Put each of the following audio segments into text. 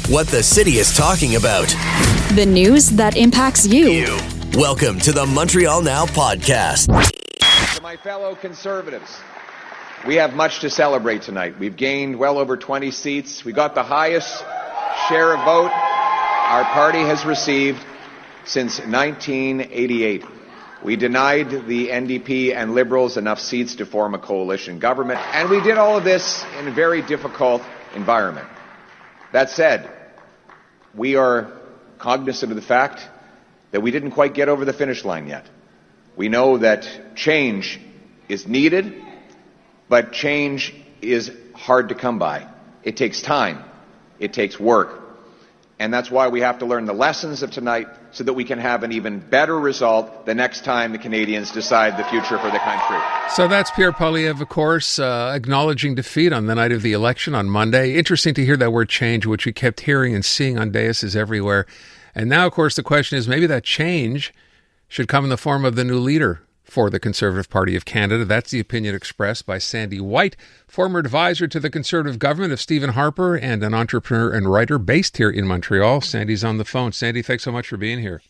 what the city is talking about. The news that impacts you. Welcome to the Montreal Now podcast. To my fellow Conservatives, we have much to celebrate tonight. We've gained well over 20 seats. We got the highest share of vote our party has received since 1988. We denied the NDP and Liberals enough seats to form a coalition government, and we did all of this in a very difficult environment. That said, we are cognizant of the fact that we didn't quite get over the finish line yet. We know that change is needed, but change is hard to come by. It takes time. It takes work. And that's why we have to learn the lessons of tonight so that we can have an even better result the next time the Canadians decide the future for the country. So that's Pierre Poilievre, of course, acknowledging defeat on the night of the election on Monday. Interesting to hear that word change, which we kept hearing and seeing on daises everywhere. And now, of course, the question is maybe that change should come in the form of the new leader for the Conservative Party of Canada. That's the opinion expressed by Sandy White, former advisor to the Conservative government of Stephen Harper and an entrepreneur and writer based here in Montreal. Sandy's on the phone. Sandy, thanks so much for being here.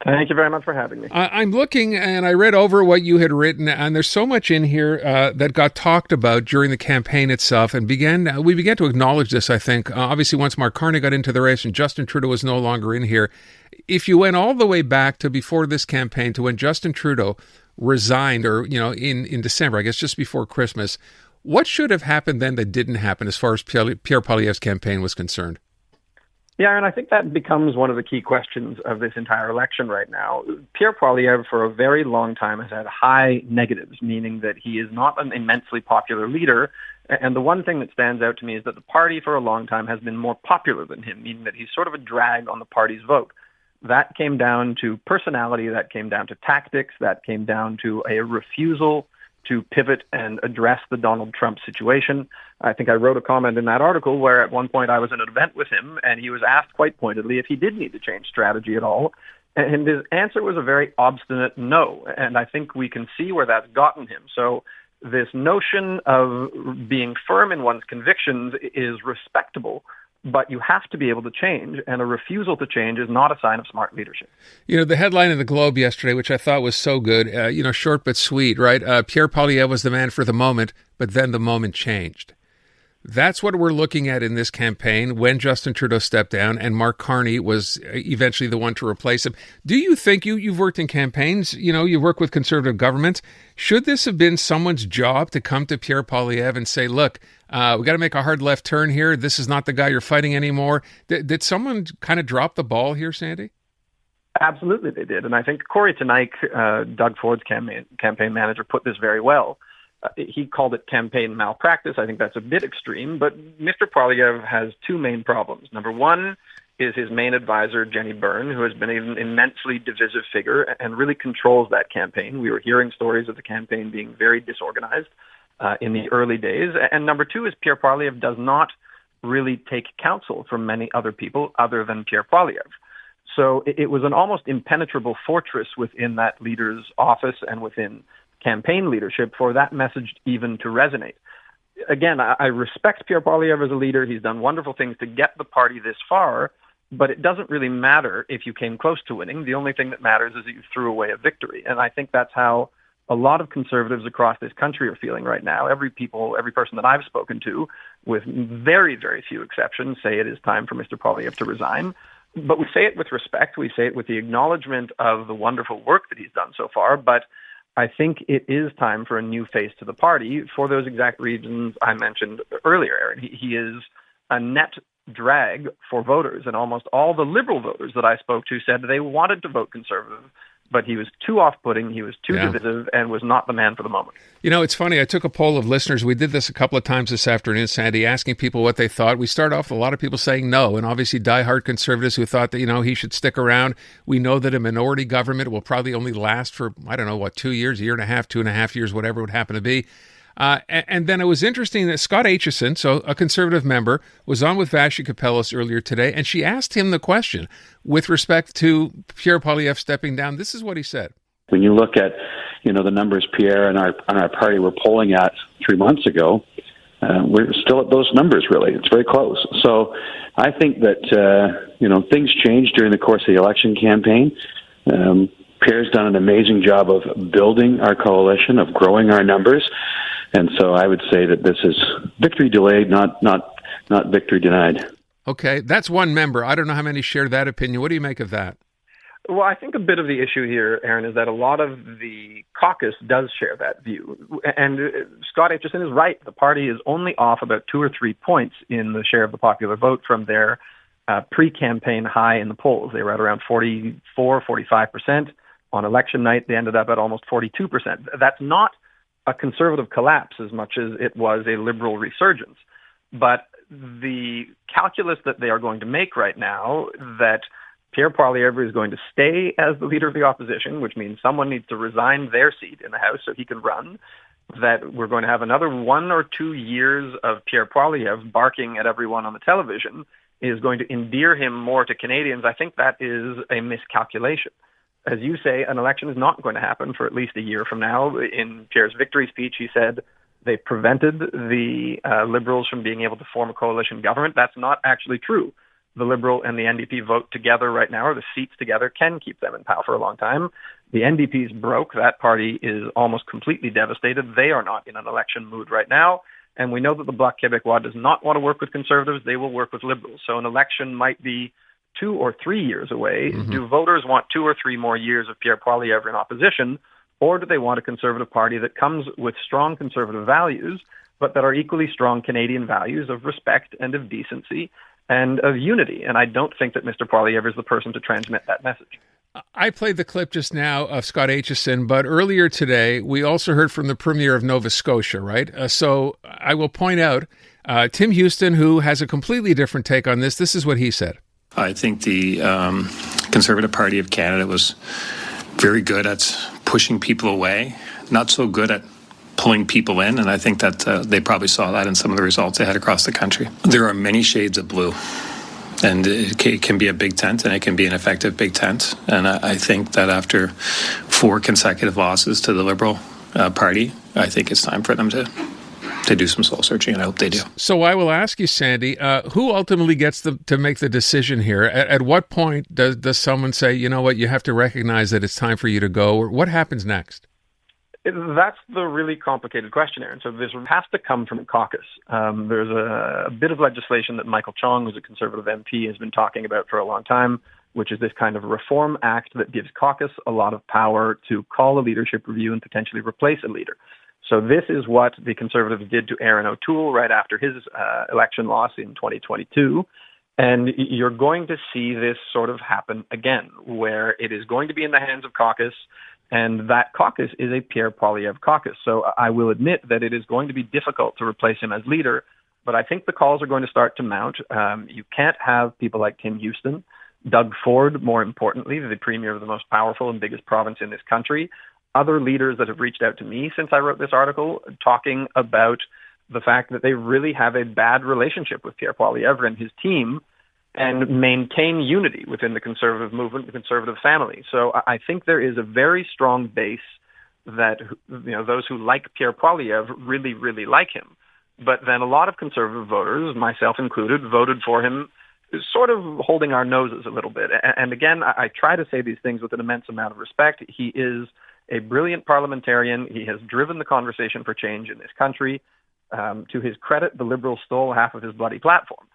Thank you very much for having me. I'm looking and I read over what you had written, and there's so much in here that got talked about during the campaign itself, and we began to acknowledge this, I think. Obviously, once Mark Carney got into the race and Justin Trudeau was no longer in here, if you went all the way back to before this campaign, to when Justin Trudeau resigned, or, in December, I guess just before Christmas, what should have happened then that didn't happen as far as Pierre Poilievre's campaign was concerned? Yeah, and I think that becomes one of the key questions of this entire election right now. Pierre Poilievre, for a very long time, has had high negatives, meaning that he is not an immensely popular leader. And the one thing that stands out to me is that the party for a long time has been more popular than him, meaning that he's sort of a drag on the party's vote. That came down to personality, that came down to tactics, that came down to a refusal to pivot and address the Donald Trump situation. I think I wrote a comment in that article where at one point I was at an event with him and he was asked quite pointedly if he did need to change strategy at all. And his answer was a very obstinate no. And I think we can see where that's gotten him. So this notion of being firm in one's convictions is respectable, but you have to be able to change, and a refusal to change is not a sign of smart leadership. The headline in the Globe yesterday, which I thought was so good, short but sweet, right? Pierre Poilievre was the man for the moment, but then the moment changed. That's what we're looking at in this campaign when Justin Trudeau stepped down and Mark Carney was eventually the one to replace him. Do you think, you've worked in campaigns, you work with Conservative governments, should this have been someone's job to come to Pierre Poilievre and say, look, we got to make a hard left turn here. This is not the guy you're fighting anymore. Did someone kind of drop the ball here, Sandy? Absolutely, they did. And I think Corey Tenike, Doug Ford's campaign manager, put this very well. He called it campaign malpractice. I think that's a bit extreme, but Mr. Poilievre has two main problems. Number one is his main advisor, Jenny Byrne, who has been an immensely divisive figure and really controls that campaign. We were hearing stories of the campaign being very disorganized in the early days. And number two is Pierre Poilievre does not really take counsel from many other people other than Pierre Poilievre. So it was an almost impenetrable fortress within that leader's office and within campaign leadership for that message even to resonate. Again, I respect Pierre Poilievre as a leader. He's done wonderful things to get the party this far, but it doesn't really matter if you came close to winning. The only thing that matters is that you threw away a victory. And I think that's how a lot of Conservatives across this country are feeling right now. Every person that I've spoken to, with very, very few exceptions, say it is time for Mr. Poilievre to resign. But we say it with respect. We say it with the acknowledgement of the wonderful work that he's done so far. But I think it is time for a new face to the party for those exact reasons I mentioned earlier, Aaron. He is a net drag for voters, and almost all the Liberal voters that I spoke to said they wanted to vote Conservative, but he was too off-putting, he was too divisive, and was not the man for the moment. It's funny, I took a poll of listeners. We did this a couple of times this afternoon, Sandy, asking people what they thought. We started off with a lot of people saying no, and obviously diehard Conservatives who thought that, he should stick around. We know that a minority government will probably only last for, 2 years, a year and a half, 2.5 years, whatever it would happen to be. And then it was interesting that Scott Aitchison, so a Conservative member, was on with Vassy Kapelos earlier today, and she asked him the question with respect to Pierre Poilievre stepping down. This is what he said. When you look at, the numbers Pierre and our party were polling at 3 months ago, we're still at those numbers, really. It's very close. So I think that, things changed during the course of the election campaign. Pierre's done an amazing job of building our coalition, of growing our numbers. And so I would say that this is victory delayed, not victory denied. Okay, that's one member. I don't know how many share that opinion. What do you make of that? Well, I think a bit of the issue here, Aaron, is that a lot of the caucus does share that view. And Scott Aitchison is right. The party is only off about 2 or 3 points in the share of the popular vote from their pre-campaign high in the polls. They were at around 44, 45%. On election night, they ended up at almost 42%. That's not a conservative collapse as much as it was a liberal resurgence. But the calculus that they are going to make right now, that Pierre Poilievre is going to stay as the leader of the opposition, which means someone needs to resign their seat in the House so he can run, that we're going to have another 1 or 2 years of Pierre Poilievre barking at everyone on the television, is going to endear him more to Canadians. I think that is a miscalculation. As you say, an election is not going to happen for at least a year from now. In Pierre's victory speech, he said they prevented the Liberals from being able to form a coalition government. That's not actually true. The Liberal and the NDP vote together right now, or the seats together, can keep them in power for a long time. The NDP's broke. That party is almost completely devastated. They are not in an election mood right now. And we know that the Bloc Québécois does not want to work with Conservatives. They will work with Liberals. So an election might be 2 or 3 years away. Mm-hmm. Do voters want 2 or 3 more years of Pierre Poilievre in opposition, or do they want a Conservative Party that comes with strong Conservative values, but that are equally strong Canadian values of respect and of decency and of unity? And I don't think that Mr. Poilievre is the person to transmit that message. I played the clip just now of Scott Aitchison, but earlier today, we also heard from the Premier of Nova Scotia, right? So I will point out Tim Houston, who has a completely different take on this. This is what he said. I think the Conservative Party of Canada was very good at pushing people away, not so good at pulling people in, and I think that they probably saw that in some of the results they had across the country. There are many shades of blue, and it can be a big tent, and it can be an effective big tent, and I think that after 4 consecutive losses to the Liberal Party, I think it's time for them to do some soul searching, and I hope they do. So I will ask you, Sandy, who ultimately gets to make the decision here? At what point does someone say, you know what, you have to recognize that it's time for you to go, or what happens next? That's the really complicated question, Aaron. So this has to come from a caucus. There's a bit of legislation that Michael Chong, who's a Conservative MP, has been talking about for a long time, which is this kind of reform act that gives caucus a lot of power to call a leadership review and potentially replace a leader. So this is what the Conservatives did to Aaron O'Toole right after his election loss in 2022. And you're going to see this sort of happen again, where it is going to be in the hands of caucus, and that caucus is a Pierre Poilievre caucus. So I will admit that it is going to be difficult to replace him as leader, but I think the calls are going to start to mount. You can't have people like Tim Houston, Doug Ford, more importantly, the premier of the most powerful and biggest province in this country, other leaders that have reached out to me since I wrote this article talking about the fact that they really have a bad relationship with Pierre Poilievre and his team and maintain unity within the Conservative movement, the Conservative family. So I think there is a very strong base that, those who like Pierre Poilievre really, really like him. But then a lot of Conservative voters, myself included, voted for him sort of holding our noses a little bit. And again, I try to say these things with an immense amount of respect. He is a brilliant parliamentarian. He has driven the conversation for change in this country. To his credit, the Liberals stole half of his bloody platform.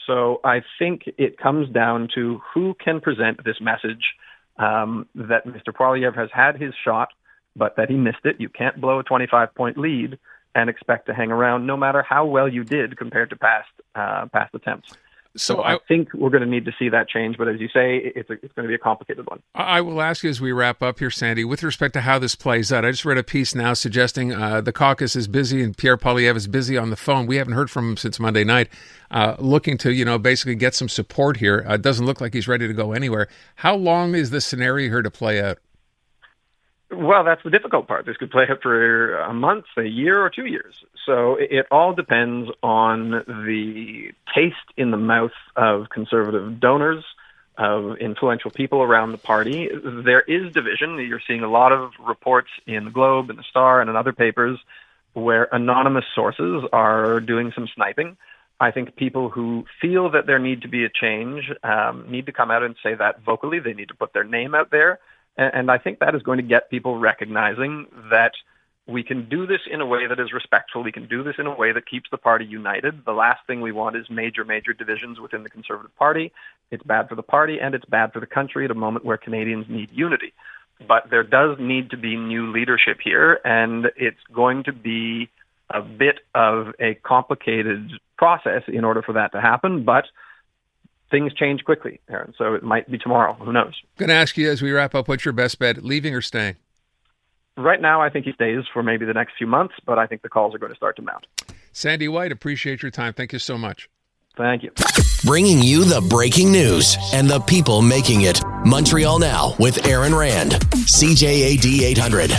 So I think it comes down to who can present this message that Mr. Poilievre has had his shot, but that he missed it. You can't blow a 25-point lead and expect to hang around, no matter how well you did compared to past attempts. So I think we're going to need to see that change. But as you say, it's going to be a complicated one. I will ask you as we wrap up here, Sandy, with respect to how this plays out. I just read a piece now suggesting the caucus is busy and Pierre Poilievre is busy on the phone. We haven't heard from him since Monday night, looking to, basically get some support here. It doesn't look like he's ready to go anywhere. How long is this scenario here to play out? Well, that's the difficult part. This could play out for a month, a year, or 2 years. So it all depends on the taste in the mouth of Conservative donors, of influential people around the party. There is division. You're seeing a lot of reports in the Globe and the Star and in other papers where anonymous sources are doing some sniping. I think people who feel that there need to be a change need to come out and say that vocally. They need to put their name out there. And I think that is going to get people recognizing that we can do this in a way that is respectful. We can do this in a way that keeps the party united. The last thing we want is major divisions within the Conservative Party. It's bad for the party and it's bad for the country at a moment where Canadians need unity. But there does need to be new leadership here, and it's going to be a bit of a complicated process in order for that to happen, but things change quickly, Aaron, so it might be tomorrow. Who knows? I'm going to ask you as we wrap up, what's your best bet, leaving or staying? Right now, I think he stays for maybe the next few months, but I think the calls are going to start to mount. Sandy White, appreciate your time. Thank you so much. Thank you. Bringing you the breaking news and the people making it. Montreal Now with Aaron Rand. CJAD 800.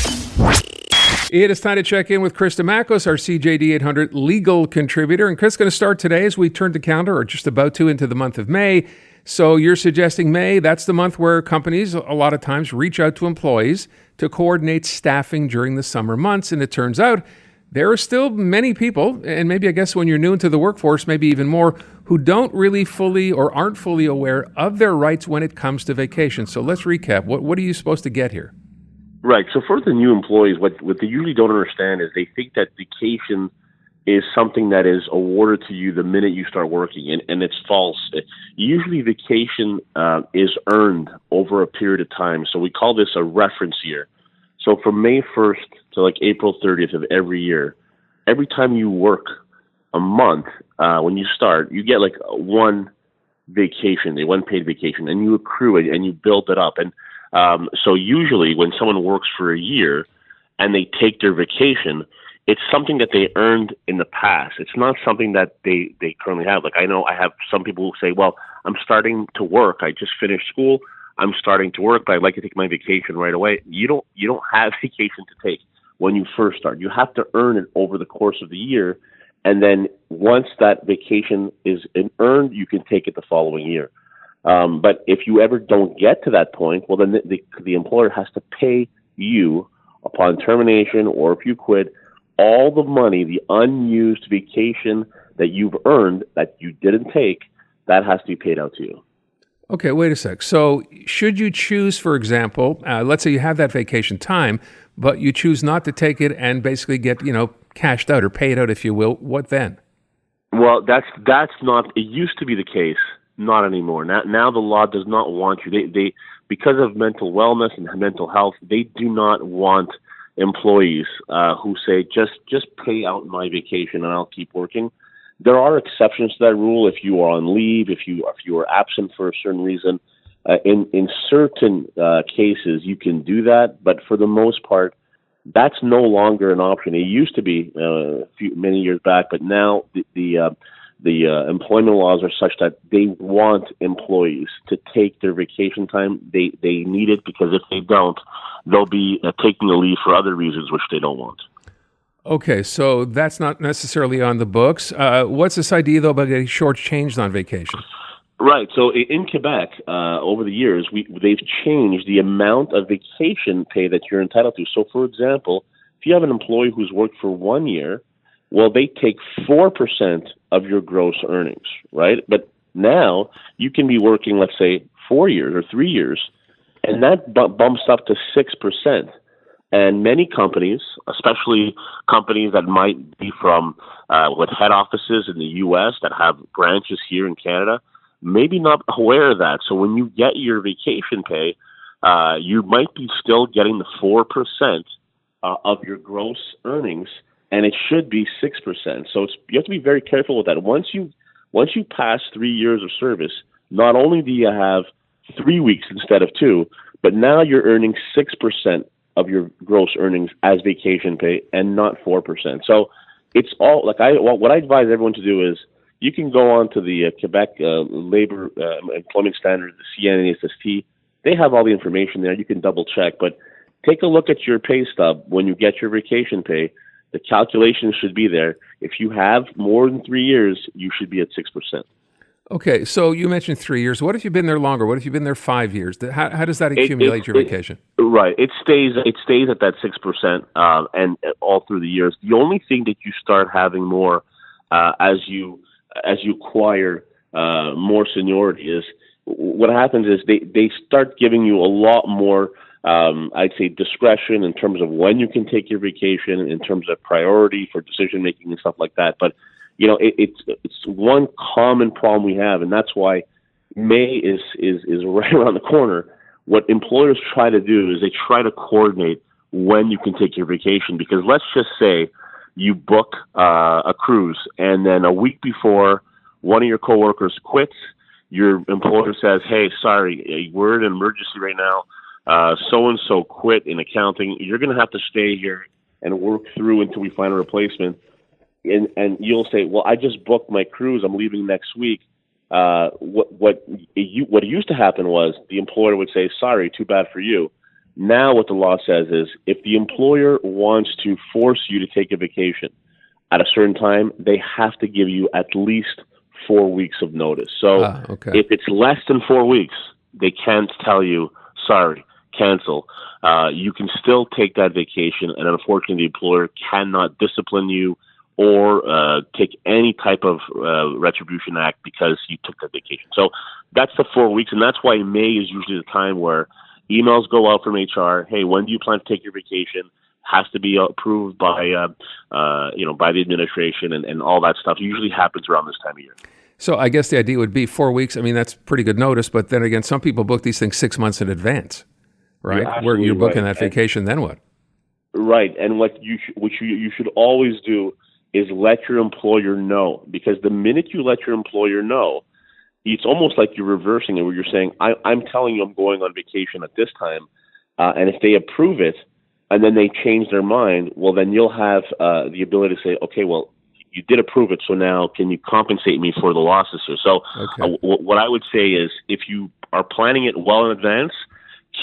It is time to check in with Chris Dimakos, our CJAD 800 legal contributor. And Chris is going to start today as we turn the calendar, or just about to, into the month of May. So you're suggesting May, that's the month where companies a lot of times reach out to employees to coordinate staffing during the summer months. And it turns out there are still many people, and maybe I guess when you're new into the workforce, maybe even more, who don't really fully or aren't fully aware of their rights when it comes to vacation. So let's recap. What are you supposed to get here? Right. So for the new employees, what they usually don't understand is they think that vacation is something that is awarded to you the minute you start working, and it's false. Usually vacation is earned over a period of time. So we call this a reference year. So from May 1st to like April 30th of every year, every time you work a month, when you start, you get like one vacation day, one paid vacation, and you accrue it and you build it up. And so usually when someone works for a year and they take their vacation, it's something that they earned in the past. It's not something that they currently have. Like I know I have some people who say, well, I'm starting to work. I just finished school. I'm starting to work, but I'd like to take my vacation right away. You don't have vacation to take when you first start. You have to earn it over the course of the year. And then once that vacation is earned, you can take it the following year. But if you ever don't get to that point, well, then the employer has to pay you upon termination, or if you quit, all the money, the unused vacation that you've earned that you didn't take, that has to be paid out to you. Okay, wait a sec. So should you choose, for example, let's say you have that vacation time, but you choose not to take it and basically get, cashed out or paid out, if you will, what then? Well, that's not, it used to be the case, not anymore. Now the law does not want you. They because of mental wellness and mental health, they do not want employees who say, just pay out my vacation and I'll keep working. There are exceptions to that rule if you are on leave, if you are absent for a certain reason. In certain cases, you can do that, but for the most part, that's no longer an option. It used to be many years back, but now the employment laws are such that they want employees to take their vacation time. They need it because if they don't, they'll be taking a leave for other reasons which they don't want. Okay, so that's not necessarily on the books. What's this idea, though, about getting shortchanged on vacation? Right. So in Quebec, over the years, they've changed the amount of vacation pay that you're entitled to. So, for example, if you have an employee who's worked for 1 year, well, they take 4% of your gross earnings, right? But now you can be working, let's say, 4 years or 3 years, and that bumps up to 6%. And many companies, especially companies that might be from with head offices in the U.S. that have branches here in Canada, maybe not aware of that. So when you get your vacation pay, you might be still getting the 4% of your gross earnings, and it should be 6%. So you have to be very careful with that. Once you pass 3 years of service, not only do you have 3 weeks instead of 2, but now you're earning 6% of your gross earnings as vacation pay and not 4%. So it's all like what I advise everyone to do is you can go on to the Quebec Labor Employment Standards, the CNASST. They have all the information there. You can double check, but take a look at your pay stub when you get your vacation pay. The calculation should be there. If you have more than 3 years, you should be at 6%. Okay, so you mentioned 3 years. What if you've been there longer? What if you've been there 5 years? How does that accumulate your vacation? Right. It stays at that 6%, and all through the years. The only thing that you start having more as you acquire more seniority is what happens is they start giving you a lot more, I'd say, discretion in terms of when you can take your vacation, in terms of priority for decision making and stuff like that. But it's one common problem we have, and that's why May is right around the corner. What employers try to do is they try to coordinate when you can take your vacation, because let's just say you book a cruise, and then a week before one of your coworkers quits, your employer says, "Hey, sorry, we're in an emergency right now. So-and-so quit in accounting. You're going to have to stay here and work through until we find a replacement." And you'll say, "Well, I just booked my cruise. I'm leaving next week." What used to happen was the employer would say, "Sorry, too bad for you." Now what the law says is if the employer wants to force you to take a vacation at a certain time, they have to give you at least 4 weeks of notice. So if it's less than 4 weeks, they can't tell you, "Sorry, cancel." You can still take that vacation, and unfortunately the employer cannot discipline you or take any type of retribution act because you took that vacation. So that's the 4 weeks, and that's why May is usually the time where emails go out from HR. Hey, when do you plan to take your vacation? Has to be approved by by the administration, and all that stuff usually happens around this time of year. So I guess the idea would be 4 weeks. I mean, that's pretty good notice, but then again, some people book these things 6 months in advance, right? Where you're booking that vacation, then what? Right, and what you should always do is let your employer know, because the minute you let your employer know, it's almost like you're reversing it, where you're saying, I'm telling you I'm going on vacation at this time, and if they approve it and then they change their mind, well, then you'll have the ability to say, okay, well, you did approve it, so now can you compensate me for the losses here? So what I would say is if you are planning it well in advance,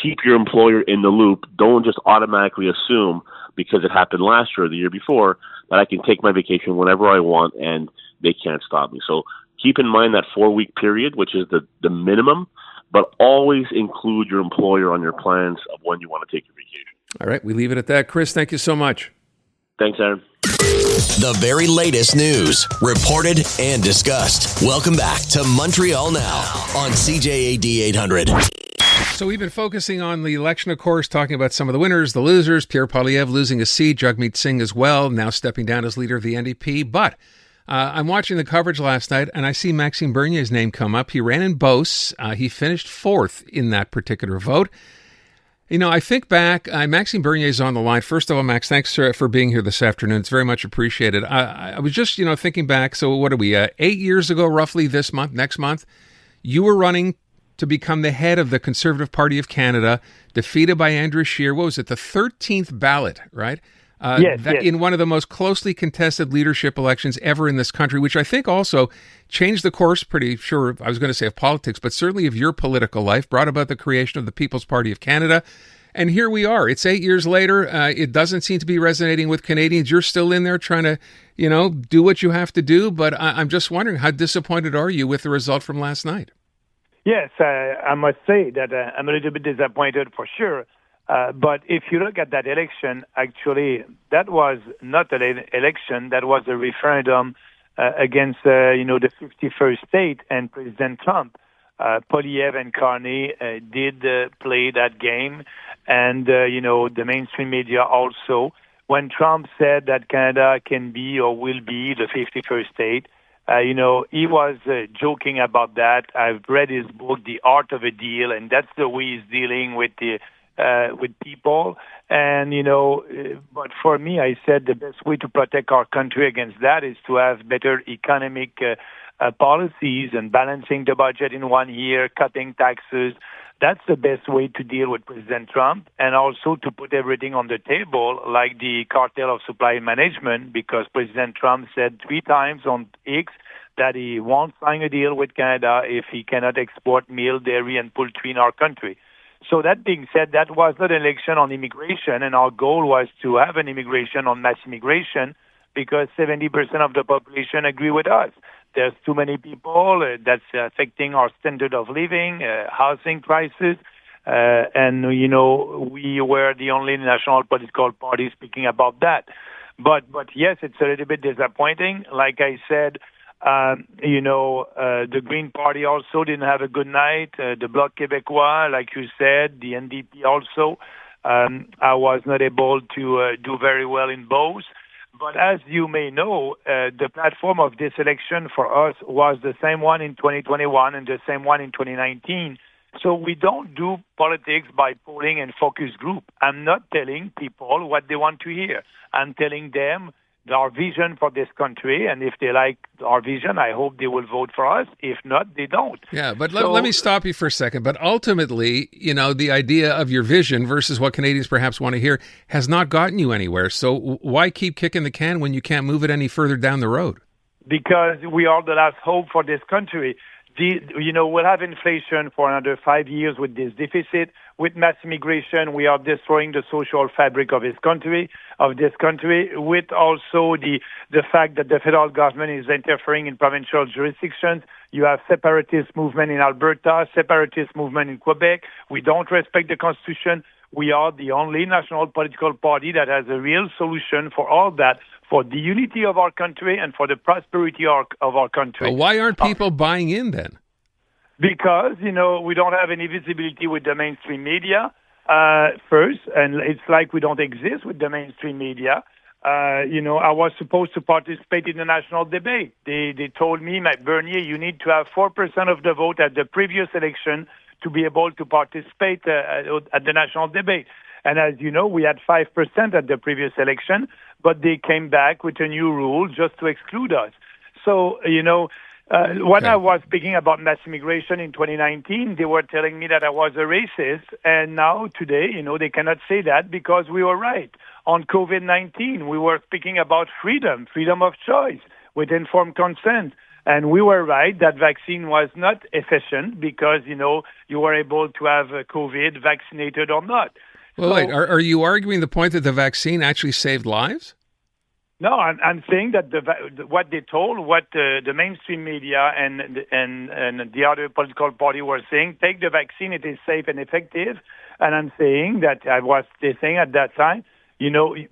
keep your employer in the loop. Don't just automatically assume because it happened last year or the year before that I can take my vacation whenever I want and they can't stop me. So keep in mind that 4 week period, which is the minimum, but always include your employer on your plans of when you want to take your vacation. All right, we leave it at that. Chris, thank you so much. Thanks, Aaron. The very latest news, reported and discussed. Welcome back to Montreal Now on CJAD 800. So we've been focusing on the election, of course, talking about some of the winners, the losers, Pierre Poilievre losing a seat, Jagmeet Singh as well, now stepping down as leader of the NDP. But I'm watching the coverage last night, and I see Maxime Bernier's name come up. He ran in Beauce. He finished fourth in that particular vote. You know, I think back, Maxime Bernier is on the line. First of all, Max, thanks for being here this afternoon. It's very much appreciated. I was just, thinking back. So what are we, 8 years ago, roughly next month, you were running to become the head of the Conservative Party of Canada, defeated by Andrew Scheer. What was it, the 13th ballot, right? Yes. In one of the most closely contested leadership elections ever in this country, which I think also changed the course, pretty sure, I was going to say of politics, but certainly of your political life, brought about the creation of the People's Party of Canada. And here we are. It's 8 years later. It doesn't seem to be resonating with Canadians. You're still in there trying to, do what you have to do. But I'm just wondering, how disappointed are you with the result from last night? Yes, I must say that I'm a little bit disappointed for sure. But if you look at that election, actually, that was not an election. That was a referendum against, the 51st state and President Trump. Poilievre and Carmi did play that game. And, the mainstream media also. When Trump said that Canada can be or will be the 51st state, he was joking about that. I've read his book, The Art of a Deal, and that's the way he's dealing with with people. And, but for me, I said the best way to protect our country against that is to have better economic policies and balancing the budget in 1 year, cutting taxes. That's the best way to deal with President Trump, and also to put everything on the table, like the cartel of supply management, because President Trump said 3 times on X that he won't sign a deal with Canada if he cannot export milk, dairy, and poultry in our country. So that being said, that was not an election on immigration, and our goal was to have an immigration on mass immigration because 70% of the population agree with us. There's too many people. That's affecting our standard of living, housing crisis. And, we were the only national political party speaking about that. But yes, it's a little bit disappointing. Like I said, the Green Party also didn't have a good night. The Bloc Québécois, like you said, the NDP also. I was not able to do very well in both. But as you may know, the platform of this election for us was the same one in 2021 and the same one in 2019. So we don't do politics by polling and focus group. I'm not telling people what they want to hear. I'm telling them our vision for this country, and if they like our vision, I hope they will vote for us. If not, they don't. Yeah, but let me stop you for a second. But ultimately, the idea of your vision versus what Canadians perhaps want to hear has not gotten you anywhere. So why keep kicking the can when you can't move it any further down the road? Because we are the last hope for this country. We'll have inflation for another 5 years with this deficit. With mass immigration, we are destroying the social fabric of this country. With also the fact that the federal government is interfering in provincial jurisdictions. You have separatist movement in Alberta, separatist movement in Quebec. We don't respect the Constitution. We are the only national political party that has a real solution for all that, for the unity of our country and for the prosperity of our country. But why aren't people buying in then? Because, we don't have any visibility with the mainstream media, first, and it's like we don't exist with the mainstream media. I was supposed to participate in the national debate. They told me, Bernier, you need to have 4% of the vote at the previous election to be able to participate at the national debate. And as you know, we had 5% at the previous election, but they came back with a new rule just to exclude us. So, when I was speaking about mass immigration in 2019, they were telling me that I was a racist. And now, today, they cannot say that because we were right. On COVID-19, we were speaking about freedom of choice with informed consent. And we were right that vaccine was not efficient because, you were able to have COVID vaccinated or not. Well, wait, are you arguing the point that the vaccine actually saved lives? No, I'm saying that what the mainstream media and the other political party were saying, take the vaccine, it is safe and effective. And I'm saying that they're saying at that time,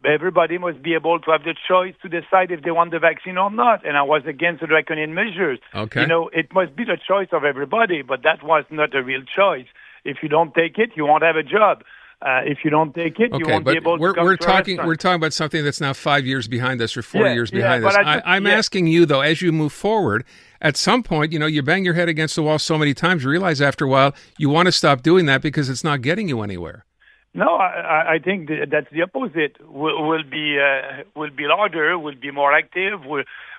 everybody must be able to have the choice to decide if they want the vaccine or not. And I was against the draconian measures. Okay. It must be the choice of everybody, but that was not a real choice. If you don't take it, you won't have a job. If you don't take it, you won't be able to come to a restaurant. We're talking about something that's now 5 years behind us or 4 years behind us. I'm asking you, though, as you move forward, at some point, you bang your head against the wall so many times, you realize after a while you want to stop doing that because it's not getting you anywhere. No, I think that's the opposite. We'll be louder, we'll be more active,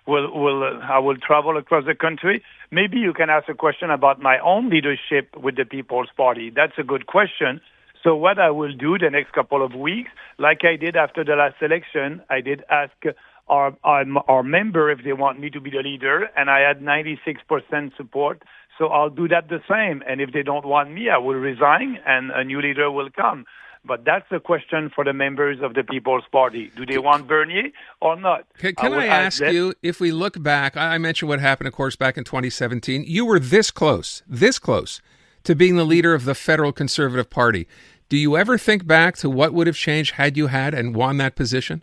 I will travel across the country. Maybe you can ask a question about my own leadership with the People's Party. That's a good question. So what I will do the next couple of weeks, like I did after the last election, I did ask our member if they want me to be the leader, and I had 96% support. So I'll do that the same. And if they don't want me, I will resign, and a new leader will come. But that's the question for the members of the People's Party. Do they want Bernier or not? Can I ask you, if we look back, I mentioned what happened, of course, back in 2017. You were this close to being the leader of the federal Conservative Party. Do you ever think back to what would have changed had you had and won that position?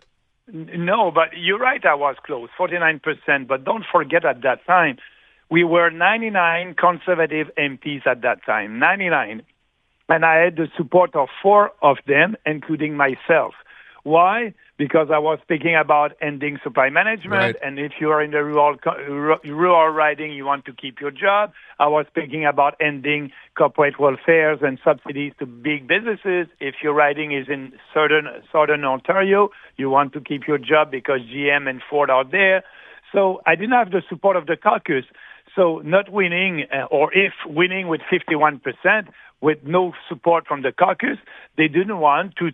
No, but you're right, I was close, 49%. But don't forget at that time, we were 99 Conservative MPs at that time, 99. And I had the support of 4 of them, including myself. Why? Because I was speaking about ending supply management, right. And if you are in the rural riding, you want to keep your job. I was speaking about ending corporate welfares and subsidies to big businesses. If your riding is in southern Ontario, you want to keep your job because GM and Ford are there. So I didn't have the support of the caucus. So not winning, or if winning with 51%, with no support from the caucus, they didn't want to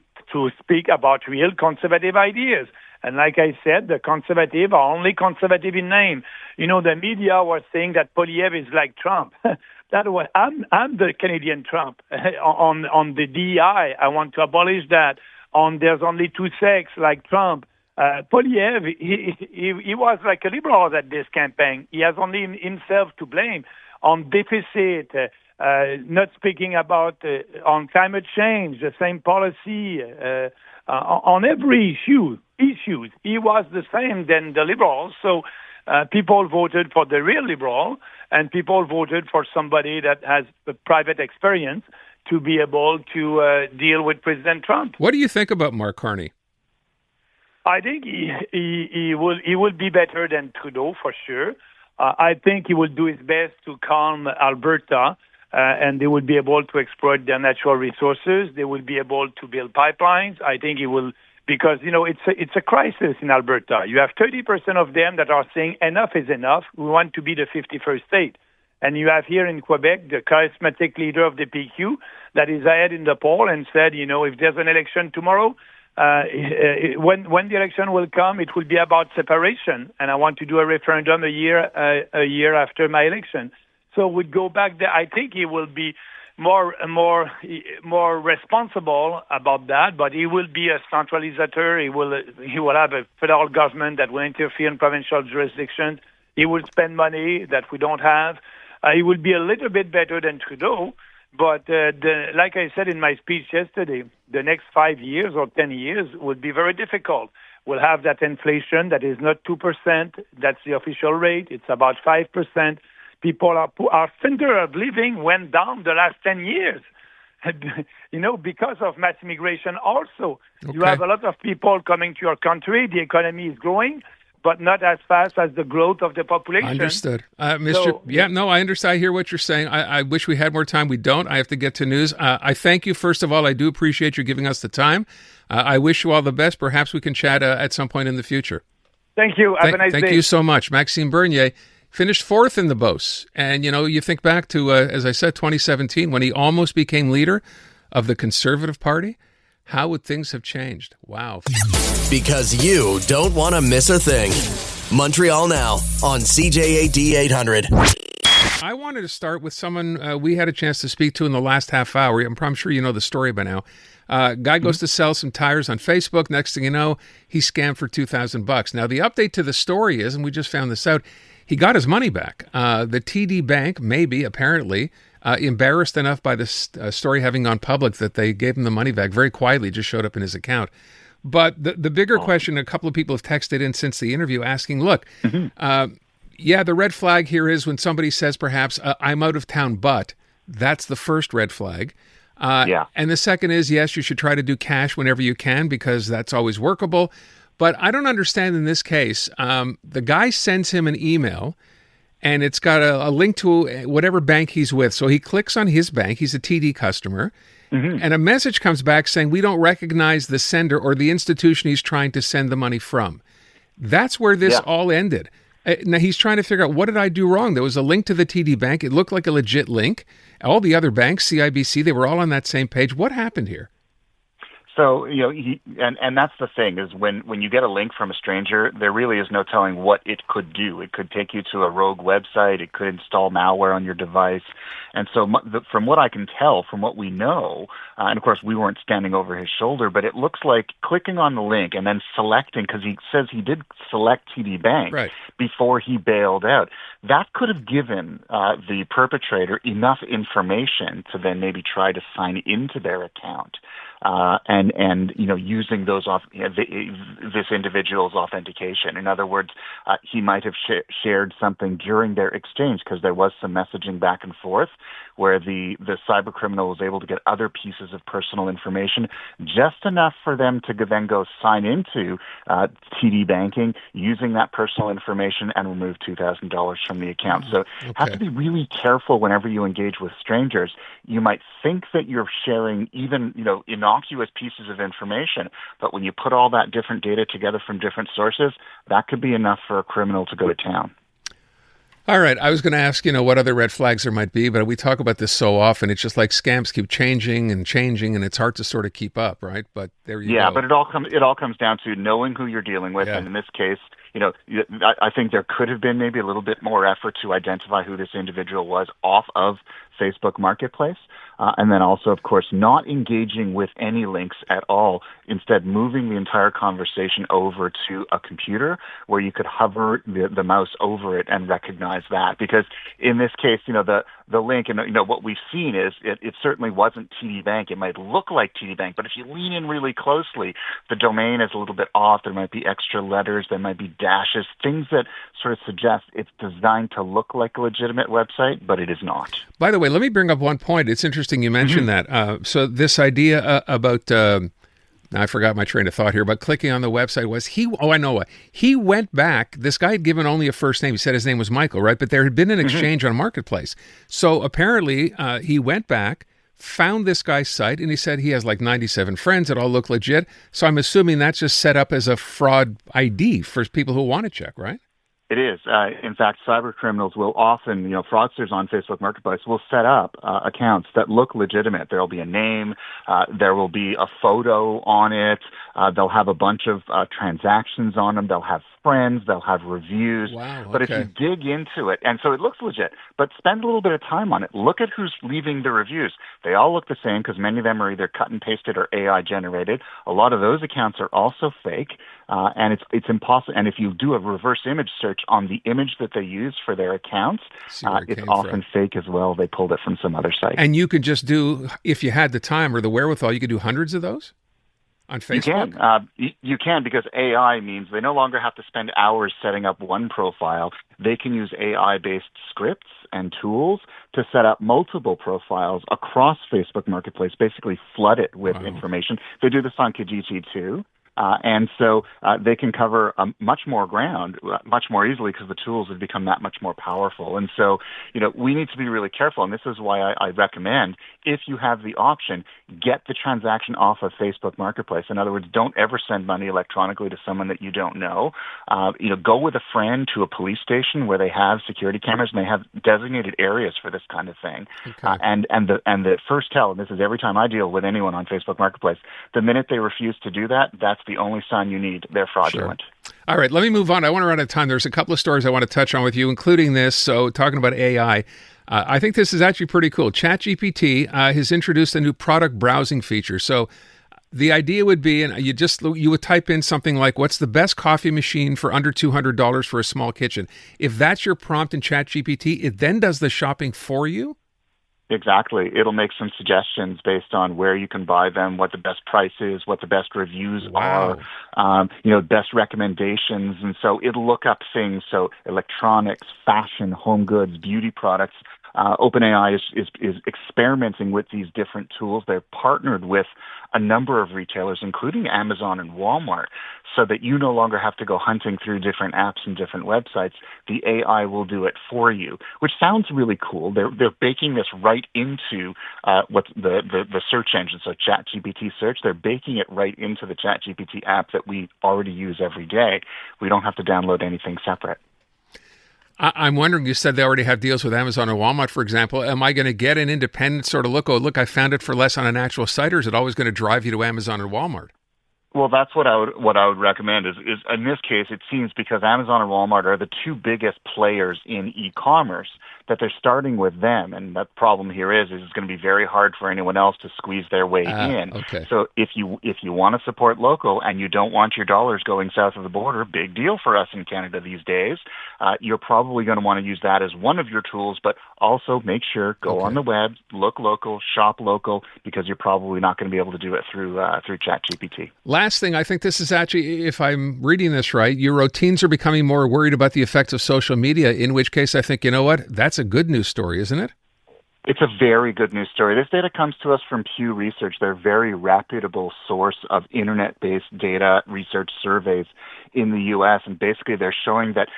speak about real conservative ideas. And like I said, the conservative are only conservative in name. The media was saying that Poilievre is like Trump. I'm the Canadian Trump. on the DEI, I want to abolish that. There's only 2 sex like Trump. Poilievre, he was like a liberal at this campaign. He has only himself to blame on deficit, not speaking about on climate change, the same policy, on every issues. He was the same than the liberals. So people voted for the real liberal, and people voted for somebody that has a private experience to be able to deal with President Trump. What do you think about Mark Carney? I think he will be better than Trudeau for sure. I think he will do his best to calm Alberta, and they will be able to exploit their natural resources. They will be able to build pipelines. I think he will, because it's a crisis in Alberta. You have 30% of them that are saying enough is enough. We want to be the 51st state. And you have here in Quebec the charismatic leader of the PQ that is ahead in the poll and said, if there's an election tomorrow, when the election will come, it will be about separation, and I want to do a referendum a year after my election. So we'd go back there. I think he will be more responsible about that, but he will be a centralizator. He will have a federal government that will interfere in provincial jurisdictions. He will spend money that we don't have. He will be a little bit better than Trudeau. But like I said in my speech yesterday, the next 5 years or 10 years will be very difficult. We'll have that inflation that is not 2%. That's the official rate. It's about 5%. Our standard of living went down the last 10 years, because of mass immigration also. Okay. You have a lot of people coming to your country. The economy is growing, but not as fast as the growth of the population. Understood. I understand. I hear what you're saying. I wish we had more time. We don't. I have to get to news. I thank you, first of all. I do appreciate you giving us the time. I wish you all the best. Perhaps we can chat at some point in the future. Thank you. Have a nice day. Thank you so much. Maxime Bernier finished fourth in the Beauce. And, you think back to, as I said, 2017, when he almost became leader of the Conservative Party. How would things have changed? Wow. Because you don't want to miss a thing. Montreal Now on CJAD 800. I wanted to start with someone we had a chance to speak to in the last half hour. I'm sure you know the story by now. Guy goes to sell some tires on Facebook. Next thing you know, he's scammed for $2,000. Now, the update to the story is, and we just found this out, he got his money back. The TD Bank, apparently, embarrassed enough by this story having gone public that they gave him the money back very quietly, just showed up in his account. But the bigger question, a couple of people have texted in since the interview asking, look, the red flag here is when somebody says perhaps, I'm out of town, but that's the first red flag. And the second is, yes, you should try to do cash whenever you can because that's always workable. But I don't understand in this case, the guy sends him an email and it's got a link to whatever bank he's with. So he clicks on his bank. He's a TD customer. And a message comes back saying, we don't recognize the sender or the institution he's trying to send the money from. That's where this all ended. Now, he's trying to figure out, what did I do wrong? There was a link to the TD Bank. It looked like a legit link. All the other banks, CIBC, they were all on that same page. What happened here? So, and that's the thing, is when you get a link from a stranger, there really is no telling what it could do. It could take you to a rogue website. It could install malware on your device. And so from what I can tell, from what we know, and of course we weren't standing over his shoulder, but it looks like clicking on the link and then selecting, because he says he did select TD Bank before he bailed out. That could have given the perpetrator enough information to then maybe try to sign into their account. And using those this individual's authentication. In other words, he might have shared something during their exchange, because there was some messaging back and forth where the cyber criminal was able to get other pieces of personal information, just enough for them to then go sign into TD banking using that personal information and remove $2,000 from the account. So have to be really careful whenever you engage with strangers. You might think that you're sharing even, innocuous pieces of information, but when you put all that different data together from different sources, that could be enough for a criminal to go to town. All right. I was going to ask, what other red flags there might be, but we talk about this so often. It's just like scams keep changing, and it's hard to sort of keep up, right? But there you go. Yeah, but it all comes down to knowing who you're dealing with, and in this case, I think there could have been maybe a little bit more effort to identify who this individual was off of Facebook Marketplace. And then also, of course, not engaging with any links at all. Instead, moving the entire conversation over to a computer where you could hover the mouse over it and recognize that. Because in this case, the link, and what we've seen is it certainly wasn't TD Bank. It might look like TD Bank, but if you lean in really closely, the domain is a little bit off. There might be extra letters, there might be dashes, things that sort of suggest it's designed to look like a legitimate website, but it is not. By the way, let me bring up one point. It's interesting you mentioned that. So this idea about, now I forgot my train of thought here, but clicking on the website was I know what. He went back, this guy had given only a first name. He said his name was Michael, right? But there had been an exchange on Marketplace. So apparently he went back, found this guy's site, and he said he has like 97 friends that all look legit. So I'm assuming that's just set up as a fraud ID for people who want to check, right? It is. In fact, cyber criminals will often, fraudsters on Facebook Marketplace will set up accounts that look legitimate. There will be a name, there will be a photo on it, they'll have a bunch of transactions on them, they'll have friends, they'll have reviews. Wow, But if you dig into it, and so it looks legit, but spend a little bit of time on it. Look at who's leaving the reviews. They all look the same because many of them are either cut and pasted or AI generated. A lot of those accounts are also fake. And it's impossible. And if you do a reverse image search on the image that they use for their accounts, it's often fake as well. They pulled it from some other site. And you could just do, if you had the time or the wherewithal, you could do hundreds of those on Facebook? You can because AI means they no longer have to spend hours setting up one profile. They can use AI-based scripts and tools to set up multiple profiles across Facebook Marketplace, basically flood it with information. They do this on Kijiji too. And so they can cover much more ground, much more easily because the tools have become that much more powerful. And so, we need to be really careful. And this is why I recommend, if you have the option, get the transaction off of Facebook Marketplace. In other words, don't ever send money electronically to someone that you don't know. Go with a friend to a police station where they have security cameras and they have designated areas for this kind of thing. Okay. And the first tell, and this is every time I deal with anyone on Facebook Marketplace, the minute they refuse to do that, that's the only sign you need. They're fraudulent. Sure. All right, let me move on. I want to run out of time. There's a couple of stories I want to touch on with you, including this. So talking about AI, I think this is actually pretty cool. ChatGPT has introduced a new product browsing feature. So the idea would be, and you would type in something like, what's the best coffee machine for under $200 for a small kitchen? If that's your prompt in ChatGPT, it then does the shopping for you? Exactly. It'll make some suggestions based on where you can buy them, what the best price is, what the best reviews are, best recommendations. And so it'll look up things, so electronics, fashion, home goods, beauty products. OpenAI is experimenting with these different tools. They're partnered with a number of retailers, including Amazon and Walmart, so that you no longer have to go hunting through different apps and different websites. The AI will do it for you, which sounds really cool. They're baking this right into what's the search engine, so ChatGPT search. They're baking it right into the ChatGPT app that we already use every day. We don't have to download anything separate. I'm wondering, you said they already have deals with Amazon or Walmart, for example. Am I going to get an independent sort of look, I found it for less on an actual site, or is it always going to drive you to Amazon or Walmart? Well, that's what I would recommend is in this case, it seems because Amazon and Walmart are the two biggest players in e-commerce that they're starting with them. And the problem here is it's going to be very hard for anyone else to squeeze their way in. Okay. So if you want to support local and you don't want your dollars going south of the border, big deal for us in Canada these days, you're probably going to want to use that as one of your tools, but also make sure, go on the web, look local, shop local, because you're probably not going to be able to do it through ChatGPT. Last thing, I think this is actually, if I'm reading this right, your routines are becoming more worried about the effects of social media, in which case I think, you know what, that's a good news story, isn't it? It's a very good news story. This data comes to us from Pew Research. They're a very reputable source of internet-based data research surveys in the U.S., and basically they're showing that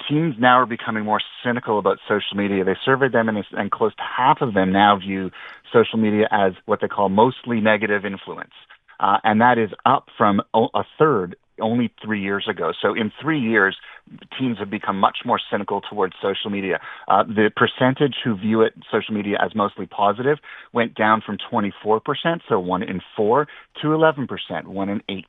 teens now are becoming more cynical about social media. They surveyed them, and close to half of them now view social media as what they call mostly negative influence. And that is up from a third only 3 years ago. So in 3 years, teams have become much more cynical towards social media. The percentage who view social media as mostly positive went down from 24%, so 1 in 4, to 11%, 1 in 8.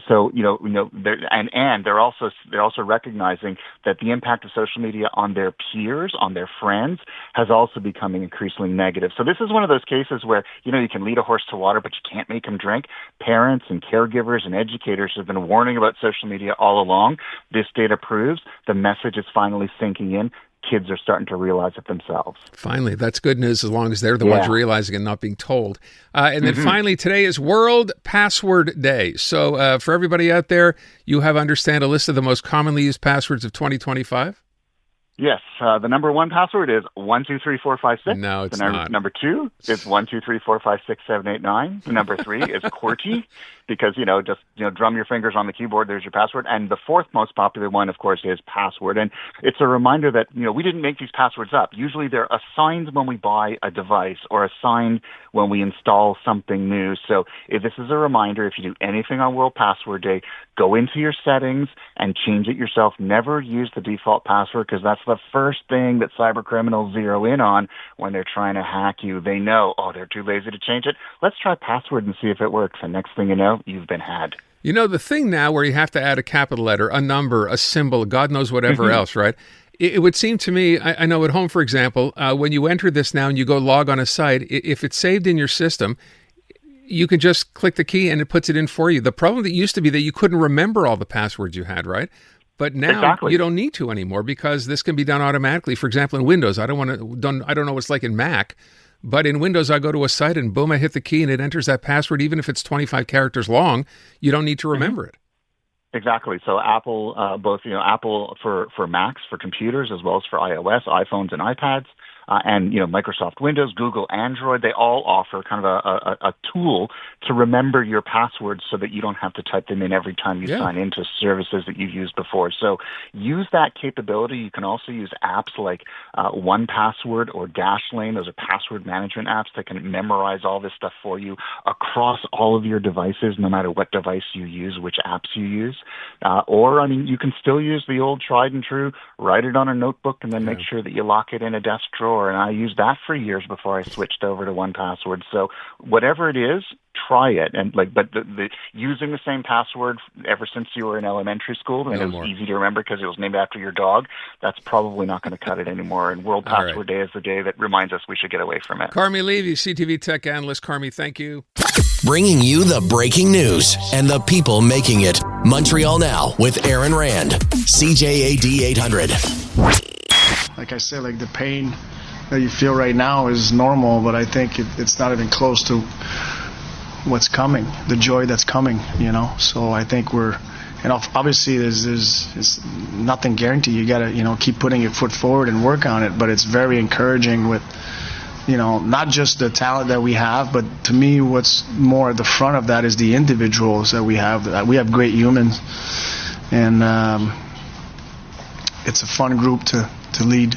So they're also recognizing that the impact of social media on their peers, on their friends, has also becoming increasingly negative. So this is one of those cases where you can lead a horse to water, but you can't make him drink. Parents and caregivers and educators have been warning about social media all along. This data proves the message is finally sinking in. Kids are starting to realize it themselves. Finally, that's good news as long as they're the ones realizing and not being told. And then finally, today is World Password Day. So for everybody out there, you have, understand, a list of the most commonly used passwords of 2025? Yes, the number 1 password is 123456. No, it's not. Number 2 is 123456789. The number 3 is QWERTY, because drum your fingers on the keyboard. There's your password. And the 4th most popular one, of course, is password. And it's a reminder that we didn't make these passwords up. Usually they're assigned when we buy a device or assigned when we install something new. So if this is a reminder, if you do anything on World Password Day, go into your settings and change it yourself. Never use the default password, because that's the first thing that cyber criminals zero in on when they're trying to hack you. They know, they're too lazy to change it. Let's try password and see if it works. And next thing you know, you've been had. The thing now where you have to add a capital letter, a number, a symbol, God knows whatever else, right? It would seem to me, I know at home, for example, when you enter this now and you go log on a site, if it's saved in your system, you can just click the key and it puts it in for you. The problem that used to be that you couldn't remember all the passwords you had, right? But now you don't need to anymore, because this can be done automatically. For example, in Windows, I don't know what it's like in Mac, but in Windows, I go to a site and boom, I hit the key and it enters that password. Even if it's 25 characters long, you don't need to remember it. Exactly. So Apple, Apple for Macs, for computers, as well as for iOS, iPhones, and iPads, and Microsoft Windows, Google Android, they all offer kind of a tool to remember your passwords so that you don't have to type them in every time you sign into services that you've used before. So use that capability. You can also use apps like 1Password or Dashlane. Those are password management apps that can memorize all this stuff for you across all of your devices, no matter what device you use, which apps you use. You can still use the old tried and true, write it on a notebook and then make sure that you lock it in a desk drawer. And I used that for years before I switched over to 1Password. So whatever it is, try it. And but the using the same password ever since you were in elementary school, and it was easy to remember because it was named after your dog, that's probably not going to cut it anymore. And World Password Day is the day that reminds us we should get away from it. Carmi Levy, CTV tech analyst. Carmi, thank you. Bringing you the breaking news and the people making it. Montreal Now with Aaron Rand. CJAD 800. Like I said, the pain that you feel right now is normal, but I think it's not even close to what's coming, the joy that's coming, So I think obviously there's nothing guaranteed. You got to, keep putting your foot forward and work on it, but it's very encouraging with, not just the talent that we have, but to me what's more at the front of that is the individuals that we have. We have great humans, and it's a fun group to lead.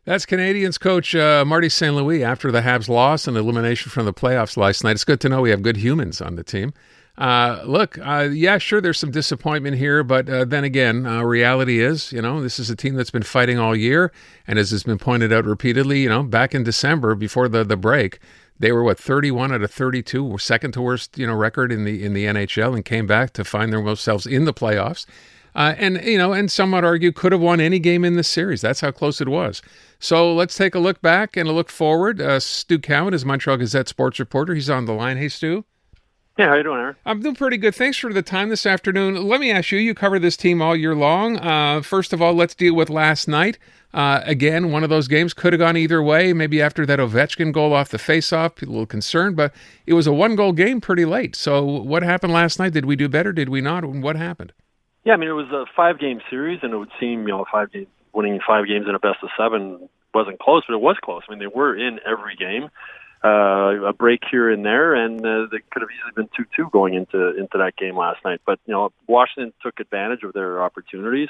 That's Canadiens coach Marty St. Louis after the Habs loss and elimination from the playoffs last night. It's good to know we have good humans on the team. Sure, there's some disappointment here, but then again, reality is, this is a team that's been fighting all year, and as has been pointed out repeatedly, back in December before the break, they were 31 out of 32, were second to worst, record in the NHL, and came back to find themselves in the playoffs. And some would argue could have won any game in this series. That's how close it was. So let's take a look back and a look forward. Stu Cowan is Montreal Gazette sports reporter. He's on the line. Hey, Stu. Yeah, how you doing, Aaron? I'm doing pretty good. Thanks for the time this afternoon. Let me ask you, you cover this team all year long. First of all, let's deal with last night. Again, one of those games could have gone either way. Maybe after that Ovechkin goal off the faceoff, people a little concerned, but it was a one-goal game pretty late. So what happened last night? Did we do better? Did we not? What happened? Yeah, it was a 5-game series, and it would seem, winning 5 games in a best-of-7 wasn't close, but it was close. They were in every game. A break here and there, and they could have easily been 2-2 going into that game last night. But Washington took advantage of their opportunities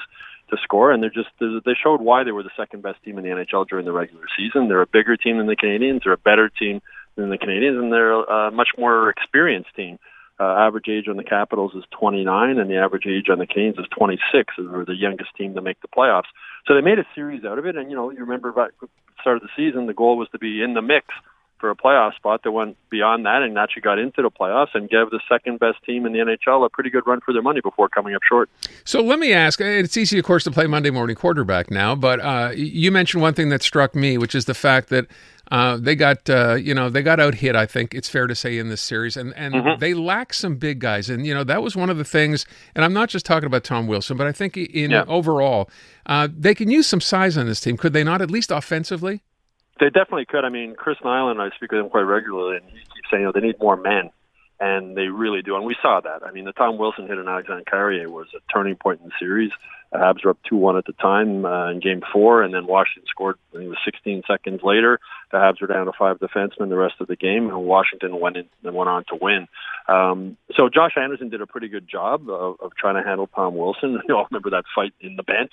to score, and they showed why they were the second best team in the NHL during the regular season. They're a bigger team than the Canadiens. They're a better team than the Canadiens, and they're a much more experienced team Average age on the Capitals is 29, and the average age on the Canes is 26. They're the youngest team to make the playoffs. So they made a series out of it, and, you remember back at the start of the season, the goal was to be in the mix for a playoff spot. That went beyond that and actually got into the playoffs and gave the second-best team in the NHL a pretty good run for their money before coming up short. So let me ask, it's easy, of course, to play Monday morning quarterback now, but you mentioned one thing that struck me, which is the fact that they got out hit, I think it's fair to say, in this series, and they lack some big guys. And, that was one of the things, and I'm not just talking about Tom Wilson, but I think overall, they can use some size on this team. Could they not, at least offensively? They definitely could. I mean, Chris Nyland, I speak with him quite regularly, and he keeps saying, they need more men, and they really do. And we saw that. I mean, the Tom Wilson hit on Alexander Carrier was a turning point in the series. Habs were up 2-1 at the time in Game 4, and then Washington scored, I think it was 16 seconds later. The Habs were down to 5 defensemen the rest of the game, and Washington went on to win. So Josh Anderson did a pretty good job of trying to handle Tom Wilson. You all remember that fight in the bench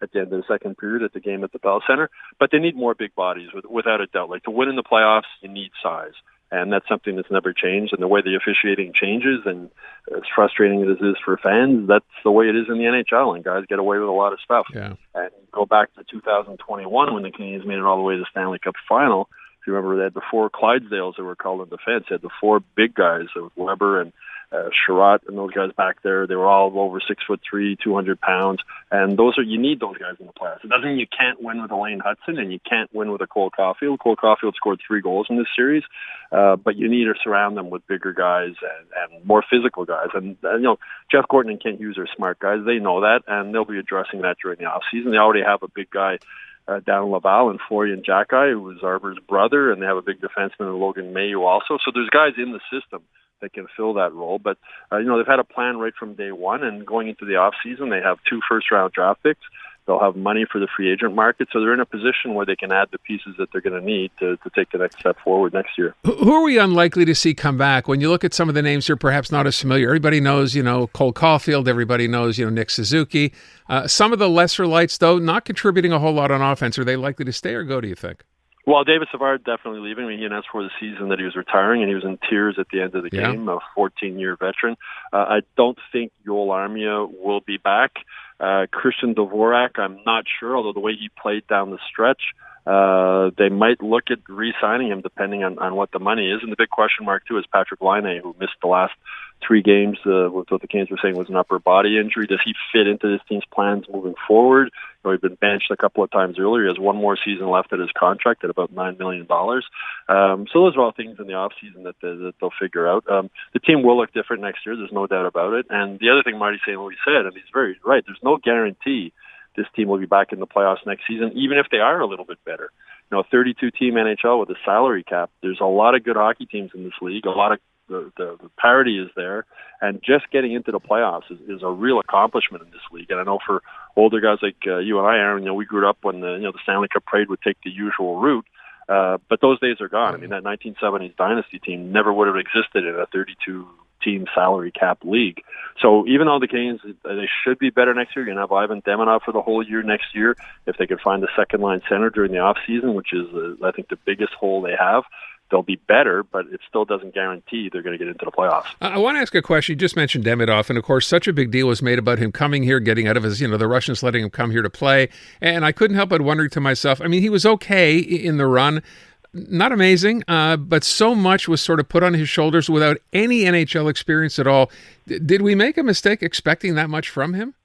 at the end of the second period at the game at the Bell Center. But they need more big bodies, without a doubt. Like, to win in the playoffs, you need size. And that's something that's never changed. And the way the officiating changes, and as frustrating as it is for fans, that's the way it is in the NHL. And guys get away with a lot of stuff. Yeah. And go back to 2021 when the Canadiens made it all the way to the Stanley Cup final. If you remember, they had the 4 Clydesdales that were called in defense. They had the 4 big guys, Weber and Sherratt and those guys back there. They were all over 6'3", 200 pounds, and you need those guys in the playoffs. It doesn't mean you can't win with Elaine Hudson and you can't win with a Cole Caulfield. Cole Caulfield scored 3 goals in this series, but you need to surround them with bigger guys and more physical guys. And Jeff Gordon and Kent Hughes are smart guys. They know that, and they'll be addressing that during the offseason. They already have a big guy down in Laval and Florian Jacki, who was Arber's brother, and they have a big defenseman in Logan Mayo also. So there's guys in the system that can fill that role. But, they've had a plan right from day one, and going into the offseason, they have 2 first-round draft picks. They'll have money for the free agent market, so they're in a position where they can add the pieces that they're going to need to take the next step forward next year. Who are we unlikely to see come back? When you look at some of the names here, perhaps not as familiar. Everybody knows, Cole Caulfield. Everybody knows, Nick Suzuki. Some of the lesser lights, though, not contributing a whole lot on offense. Are they likely to stay or go, do you think? Well, David Savard definitely leaving. I mean, he announced for the season that he was retiring, and he was in tears at the end of the game, a 14-year veteran. I don't think Joel Armia will be back. Christian Dvorak, I'm not sure, although the way he played down the stretch, they might look at re-signing him depending on what the money is. And the big question mark, too, is Patrick Laine, who missed the last 3 games with what the Canes were saying was an upper body injury. Does he fit into this team's plans moving forward? He'd been benched a couple of times earlier. He has 1 more season left at his contract at about $9 million. So those are all things in the offseason that they'll figure out. The team will look different next year. There's no doubt about it. And the other thing Marty's saying, what he said, and he's very right, there's no guarantee this team will be back in the playoffs next season, even if they are a little bit better. 32-team NHL with a salary cap. There's a lot of good hockey teams in this league. A lot of the parity is there, and just getting into the playoffs is a real accomplishment in this league. And I know for older guys like you and I, Aaron, we grew up when the Stanley Cup parade would take the usual route, but those days are gone. I mean, that 1970s dynasty team never would have existed in a 32-team salary cap league. So even though the Canes, they should be better next year, you're going to have Ivan Demonov for the whole year next year. If they can find a second-line center during the offseason, which is, I think, the biggest hole they have, they'll be better, but it still doesn't guarantee they're going to get into the playoffs. I want to ask a question. You just mentioned Demidov, and of course, such a big deal was made about him coming here, getting out of his, the Russians letting him come here to play. And I couldn't help but wondering to myself, I mean, he was okay in the run, not amazing, but so much was sort of put on his shoulders without any NHL experience at all. Did we make a mistake expecting that much from him?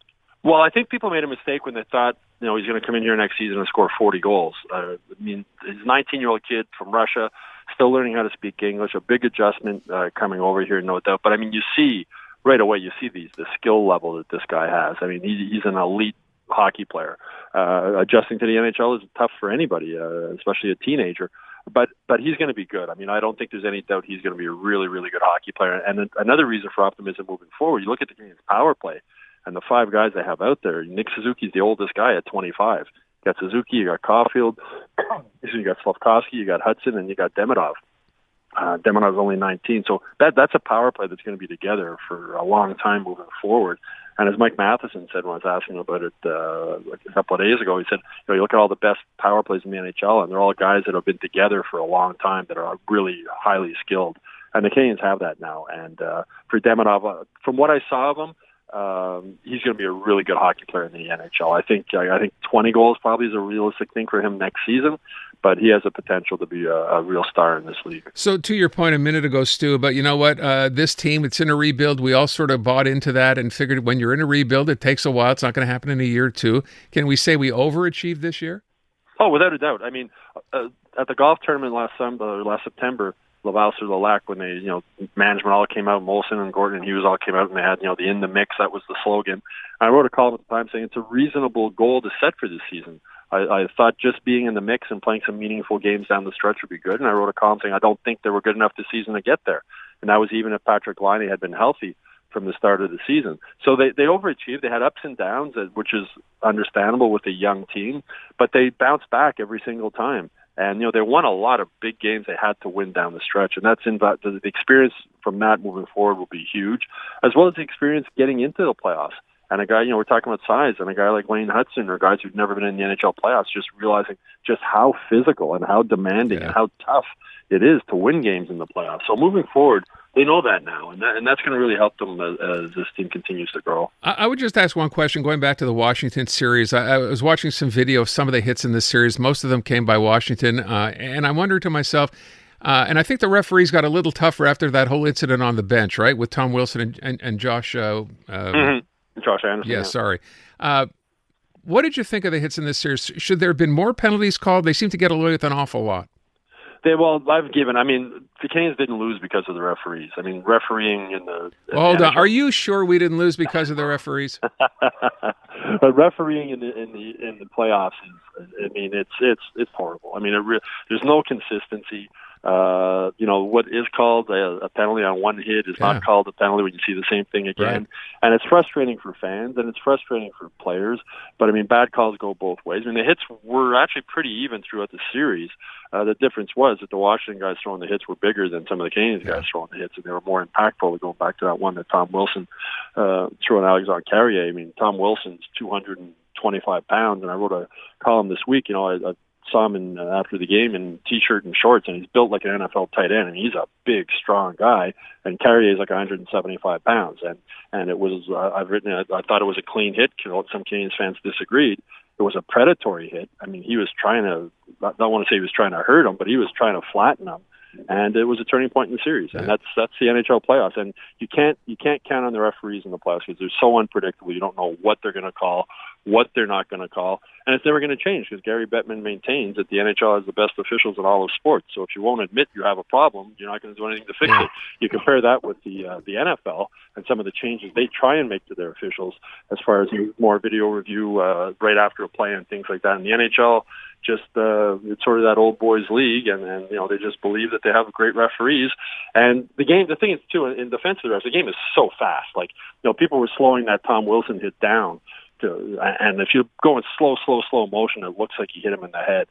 Well, I think people made a mistake when they thought, he's going to come in here next season and score 40 goals. I mean, he's a 19-year-old kid from Russia, still learning how to speak English, a big adjustment coming over here, no doubt. But, I mean, you see right away, the skill level that this guy has. I mean, he's an elite hockey player. Adjusting to the NHL is tough for anybody, especially a teenager. But he's going to be good. I mean, I don't think there's any doubt he's going to be a really, really good hockey player. And another reason for optimism moving forward, you look at the Canadiens' power play, and the 5 guys they have out there. Nick Suzuki's the oldest guy at 25. You got Suzuki, you got Caulfield, you got Slafkovsky, you got Hudson, and you got Demidov. Demidov's only 19, so that's a power play that's going to be together for a long time moving forward. And as Mike Matheson said when I was asking him about it a couple of days ago, he said, you look at all the best power plays in the NHL, and they're all guys that have been together for a long time that are really highly skilled. And the Canadiens have that now. And for Demidov, from what I saw of him, he's going to be a really good hockey player in the NHL. I think 20 goals probably is a realistic thing for him next season, but he has the potential to be a real star in this league. So to your point a minute ago, Stu, but you know what? This team, it's in a rebuild. We all sort of bought into that and figured when you're in a rebuild, it takes a while. It's not going to happen in a year or two. Can we say we overachieved this year? Oh, without a doubt. I mean, at the golf tournament last September, Laval-sur-le-Lac, when they, management all came out, Molson and Gordon and Hughes all came out, and they had, the in the mix, that was the slogan. I wrote a column at the time saying it's a reasonable goal to set for this season. I thought just being in the mix and playing some meaningful games down the stretch would be good, and I wrote a column saying I don't think they were good enough this season to get there. And that was even if Patrick Laine had been healthy from the start of the season. So they overachieved. They had ups and downs, which is understandable with a young team, but they bounced back every single time. And, they won a lot of big games they had to win down the stretch. And that's the experience from that moving forward will be huge, as well as the experience getting into the playoffs. And a guy, we're talking about size, and a guy like Wayne Hudson or guys who've never been in the NHL playoffs, just realizing just how physical and how demanding and how tough it is to win games in the playoffs. So moving forward, they know that now, and that's going to really help them as this team continues to grow. I would just ask one question, going back to the Washington series. I was watching some video of some of the hits in this series. Most of them came by Washington, and I wondered to myself, and I think the referees got a little tougher after that whole incident on the bench, right, with Tom Wilson and Josh... Josh Anderson. Yeah, sorry. What did you think of the hits in this series? Should there have been more penalties called? They seem to get away with an awful lot. The Canadiens didn't lose because of the referees. I mean, refereeing in the... Hold on. Are you sure we didn't lose because of the referees? But refereeing in the playoffs it's horrible. I mean, there's no consistency. What is called a penalty on one hit is not called a penalty when you see the same thing again. Right. And it's frustrating for fans and it's frustrating for players. But, bad calls go both ways. The hits were actually pretty even throughout the series. The difference was that the Washington guys throwing the hits were bigger than some of the Canadiens guys throwing the hits, and they were more impactful. Going back to that one that Tom Wilson threw on Alexandre Carrier. Tom Wilson's 225 pounds, and I wrote a column this week. I saw him after the game in T-shirt and shorts, and he's built like an NFL tight end. He's a big, strong guy, and Carrier is like 175 pounds. And it was I thought it was a clean hit. Some Canadiens fans disagreed. It was a predatory hit. He was trying to, I don't want to say he was trying to hurt him, but he was trying to flatten him. And it was a turning point in the series. And that's the NHL playoffs. And you can't count on the referees in the playoffs because they're so unpredictable. You don't know what they're going to call, what they're not going to call. And it's never going to change because Gary Bettman maintains that the NHL has the best officials in all of sports. So if you won't admit you have a problem, you're not going to do anything to fix it. You compare that with the NFL and some of the changes they try and make to their officials as far as more video review right after a play and things like that. And the NHL it's sort of that old boys league, and they just believe that they have great referees. And the thing is too, in defense of the refs, the game is so fast. People were slowing that Tom Wilson hit down, and if you go in slow motion, it looks like he hit him in the head.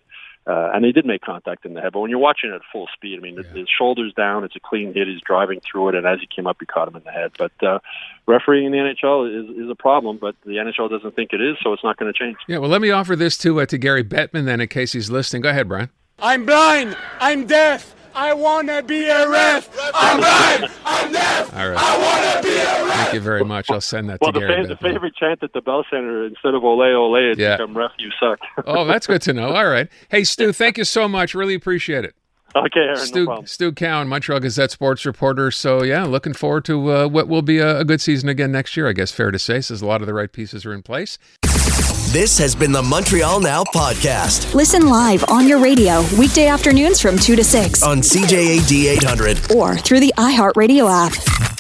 And they did make contact in the head, but when you're watching it at full speed, his shoulder's down, it's a clean hit, he's driving through it, and as he came up, he caught him in the head. But refereeing in the NHL is a problem, but the NHL doesn't think it is, so it's not going to change. Yeah, well, let me offer this to Gary Bettman then, in case he's listening. Go ahead, Brian. I'm blind, I'm deaf, I want to be a ref. I'm blind, I'm deaf, all right. I want to be a ref. Thank you very much. I'll send that to Gary Bettman. The favorite chant at the Bell Center, instead of ole, ole, it's become ref, you suck. Oh, that's good to know. All right. Hey, Stu, thank you so much. Really appreciate it. Okay, Aaron, no problem. Stu Cowan, Montreal Gazette sports reporter. So, looking forward to what will be a good season again next year, I guess, fair to say, since a lot of the right pieces are in place. This has been the Montreal Now podcast. Listen live on your radio, weekday afternoons from 2 to 6. On CJAD 800. Or through the iHeartRadio app.